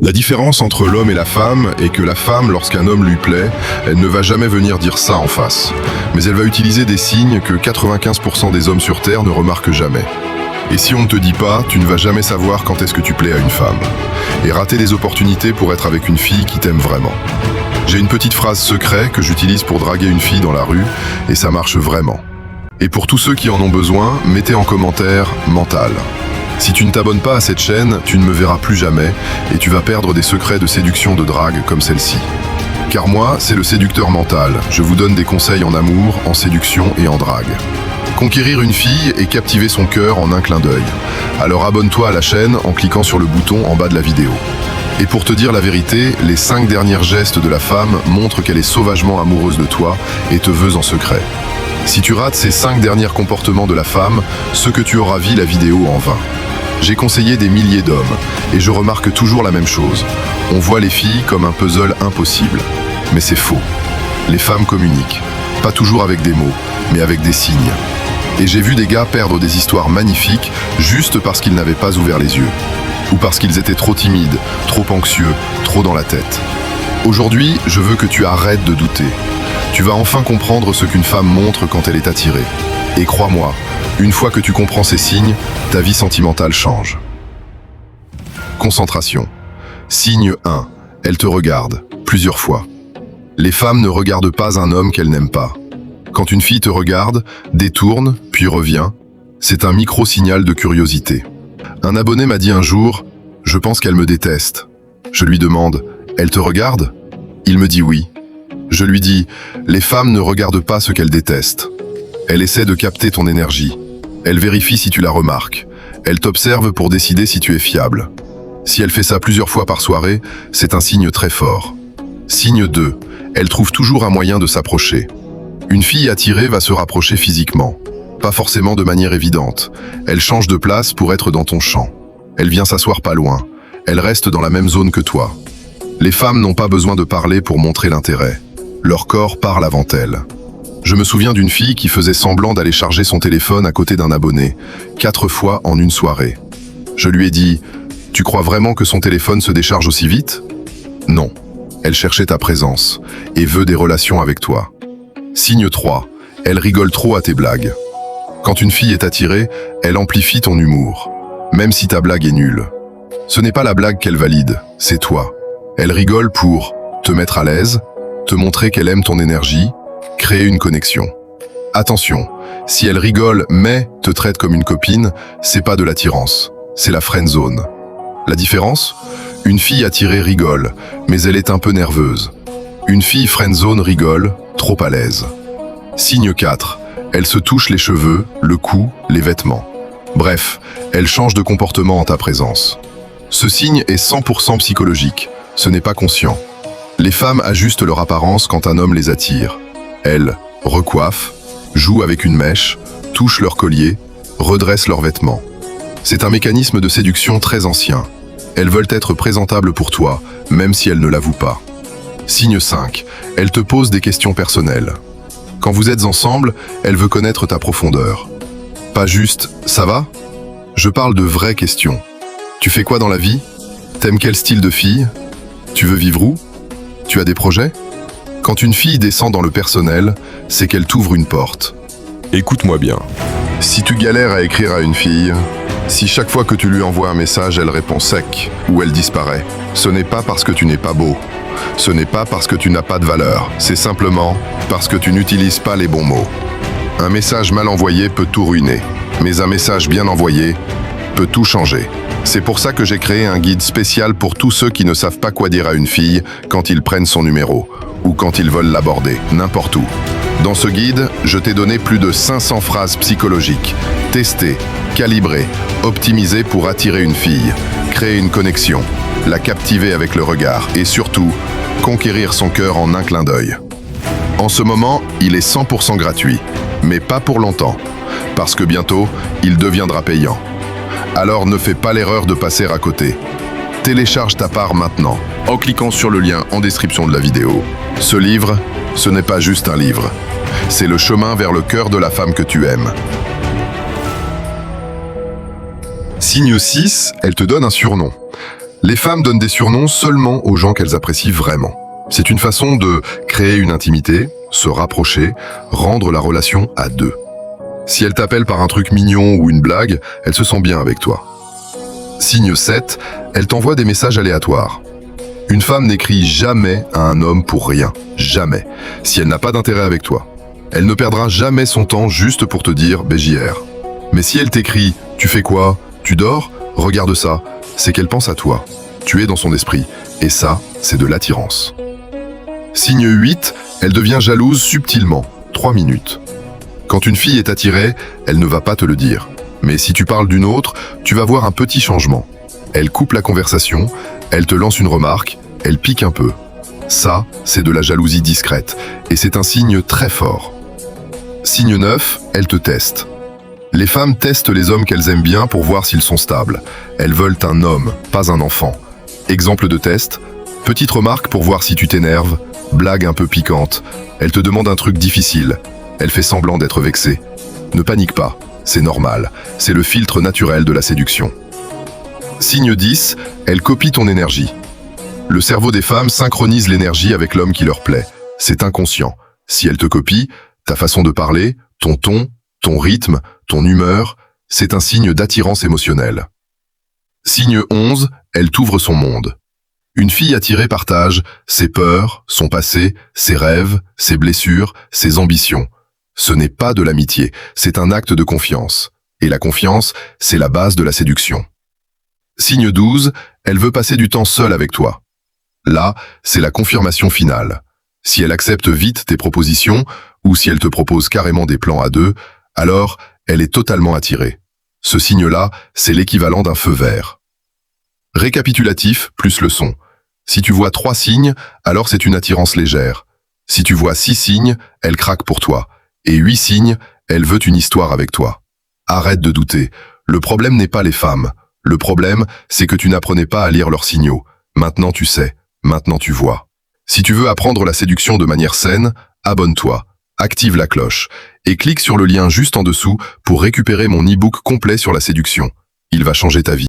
La différence entre l'homme et la femme est que la femme, lorsqu'un homme lui plaît, elle ne va jamais venir dire ça en face. Mais elle va utiliser des signes que 95% des hommes sur Terre ne remarquent jamais. Et si on ne te dit pas, tu ne vas jamais savoir quand est-ce que tu plais à une femme. Et rater des opportunités pour être avec une fille qui t'aime vraiment. J'ai une petite phrase secrète que j'utilise pour draguer une fille dans la rue, et ça marche vraiment. Et pour tous ceux qui en ont besoin, mettez en commentaire « mental ». Si tu ne t'abonnes pas à cette chaîne, tu ne me verras plus jamais et tu vas perdre des secrets de séduction de drague comme celle-ci. Car moi, c'est le séducteur mental. Je vous donne des conseils en amour, en séduction et en drague. Conquérir une fille et captiver son cœur en un clin d'œil. Alors abonne-toi à la chaîne en cliquant sur le bouton en bas de la vidéo. Et pour te dire la vérité, les 5 derniers gestes de la femme montrent qu'elle est sauvagement amoureuse de toi et te veut en secret. Si tu rates ces 5 derniers comportements de la femme, ce que tu auras vu la vidéo en vain. J'ai conseillé des milliers d'hommes, et je remarque toujours la même chose. On voit les filles comme un puzzle impossible. Mais c'est faux. Les femmes communiquent. Pas toujours avec des mots, mais avec des signes. Et j'ai vu des gars perdre des histoires magnifiques juste parce qu'ils n'avaient pas ouvert les yeux. Ou parce qu'ils étaient trop timides, trop anxieux, trop dans la tête. Aujourd'hui, je veux que tu arrêtes de douter. Tu vas enfin comprendre ce qu'une femme montre quand elle est attirée. Et crois-moi, une fois que tu comprends ces signes, ta vie sentimentale change. Concentration. Signe 1. Elle te regarde, plusieurs fois. Les femmes ne regardent pas un homme qu'elles n'aiment pas. Quand une fille te regarde, détourne, puis revient, c'est un micro-signal de curiosité. Un abonné m'a dit un jour, « Je pense qu'elle me déteste ». Je lui demande, « Elle te regarde ?» Il me dit oui. Je lui dis, les femmes ne regardent pas ce qu'elles détestent. Elle essaie de capter ton énergie. Elle vérifie si tu la remarques. Elle t'observe pour décider si tu es fiable. Si elle fait ça plusieurs fois par soirée, c'est un signe très fort. Signe 2. Elle trouve toujours un moyen de s'approcher. Une fille attirée va se rapprocher physiquement. Pas forcément de manière évidente. Elle change de place pour être dans ton champ. Elle vient s'asseoir pas loin. Elle reste dans la même zone que toi. Les femmes n'ont pas besoin de parler pour montrer l'intérêt. Leur corps parle avant elles. Je me souviens d'une fille qui faisait semblant d'aller charger son téléphone à côté d'un abonné, 4 fois en une soirée. Je lui ai dit « Tu crois vraiment que son téléphone se décharge aussi vite ?» Non. Elle cherchait ta présence et veut des relations avec toi. Signe 3. Elle rigole trop à tes blagues. Quand une fille est attirée, elle amplifie ton humour, même si ta blague est nulle. Ce n'est pas la blague qu'elle valide, c'est toi. Elle rigole pour te mettre à l'aise, te montrer qu'elle aime ton énergie, créer une connexion. Attention, si elle rigole mais te traite comme une copine, c'est pas de l'attirance, c'est la friend zone. La différence ? Une fille attirée rigole, mais elle est un peu nerveuse. Une fille friend zone rigole, trop à l'aise. Signe 4. Elle se touche les cheveux, le cou, les vêtements. Bref, elle change de comportement en ta présence. Ce signe est 100% psychologique, ce n'est pas conscient. Les femmes ajustent leur apparence quand un homme les attire. Elles recoiffent, jouent avec une mèche, touchent leur collier, redressent leurs vêtements. C'est un mécanisme de séduction très ancien. Elles veulent être présentables pour toi, même si elles ne l'avouent pas. Signe 5. Elle te pose des questions personnelles. Quand vous êtes ensemble, elle veut connaître ta profondeur. Pas juste « ça va ?» Je parle de vraies questions. Tu fais quoi dans la vie ? T'aimes quel style de fille ? Tu veux vivre où ? Tu as des projets ? Quand une fille descend dans le personnel, c'est qu'elle t'ouvre une porte. Écoute-moi bien. Si tu galères à écrire à une fille, si chaque fois que tu lui envoies un message, elle répond sec ou elle disparaît, ce n'est pas parce que tu n'es pas beau. Ce n'est pas parce que tu n'as pas de valeur. C'est simplement parce que tu n'utilises pas les bons mots. Un message mal envoyé peut tout ruiner, mais un message bien envoyé peut tout changer. C'est pour ça que j'ai créé un guide spécial pour tous ceux qui ne savent pas quoi dire à une fille quand ils prennent son numéro ou quand ils veulent l'aborder, n'importe où. Dans ce guide, je t'ai donné plus de 500 phrases psychologiques, testées, calibrées, optimisées pour attirer une fille, créer une connexion, la captiver avec le regard et surtout, conquérir son cœur en un clin d'œil. En ce moment, il est 100% gratuit, mais pas pour longtemps, parce que bientôt, il deviendra payant. Alors ne fais pas l'erreur de passer à côté. Télécharge ta part maintenant, en cliquant sur le lien en description de la vidéo. Ce livre, ce n'est pas juste un livre. C'est le chemin vers le cœur de la femme que tu aimes. Signe 6, elle te donne un surnom. Les femmes donnent des surnoms seulement aux gens qu'elles apprécient vraiment. C'est une façon de créer une intimité, se rapprocher, rendre la relation à deux. Si elle t'appelle par un truc mignon ou une blague, elle se sent bien avec toi. Signe 7, elle t'envoie des messages aléatoires. Une femme n'écrit jamais à un homme pour rien, jamais, si elle n'a pas d'intérêt avec toi. Elle ne perdra jamais son temps juste pour te dire « BJR ». Mais si elle t'écrit « Tu fais quoi ? Tu dors ? Regarde ça », c'est qu'elle pense à toi. Tu es dans son esprit, et ça, c'est de l'attirance. Signe 8, elle devient jalouse subtilement, 3 minutes. Quand une fille est attirée, elle ne va pas te le dire. Mais si tu parles d'une autre, tu vas voir un petit changement. Elle coupe la conversation, elle te lance une remarque, elle pique un peu. Ça, c'est de la jalousie discrète, et c'est un signe très fort. Signe 9, elle te teste. Les femmes testent les hommes qu'elles aiment bien pour voir s'ils sont stables. Elles veulent un homme, pas un enfant. Exemple de test, petite remarque pour voir si tu t'énerves, blague un peu piquante. Elle te demande un truc difficile. Elle fait semblant d'être vexée. Ne panique pas, c'est normal. C'est le filtre naturel de la séduction. Signe 10, elle copie ton énergie. Le cerveau des femmes synchronise l'énergie avec l'homme qui leur plaît. C'est inconscient. Si elle te copie, ta façon de parler, ton ton, ton rythme, ton humeur, c'est un signe d'attirance émotionnelle. Signe 11, elle t'ouvre son monde. Une fille attirée partage ses peurs, son passé, ses rêves, ses blessures, ses ambitions. Ce n'est pas de l'amitié, c'est un acte de confiance. Et la confiance, c'est la base de la séduction. Signe 12, elle veut passer du temps seule avec toi. Là, c'est la confirmation finale. Si elle accepte vite tes propositions, ou si elle te propose carrément des plans à deux, alors elle est totalement attirée. Ce signe-là, c'est l'équivalent d'un feu vert. Récapitulatif plus leçon. Si tu vois 3 signes, alors c'est une attirance légère. Si tu vois 6 signes, elle craque pour toi. Et 8 signes, elle veut une histoire avec toi. Arrête de douter. Le problème n'est pas les femmes. Le problème, c'est que tu n'apprenais pas à lire leurs signaux. Maintenant tu sais, maintenant tu vois. Si tu veux apprendre la séduction de manière saine, abonne-toi, active la cloche et clique sur le lien juste en dessous pour récupérer mon e-book complet sur la séduction. Il va changer ta vie.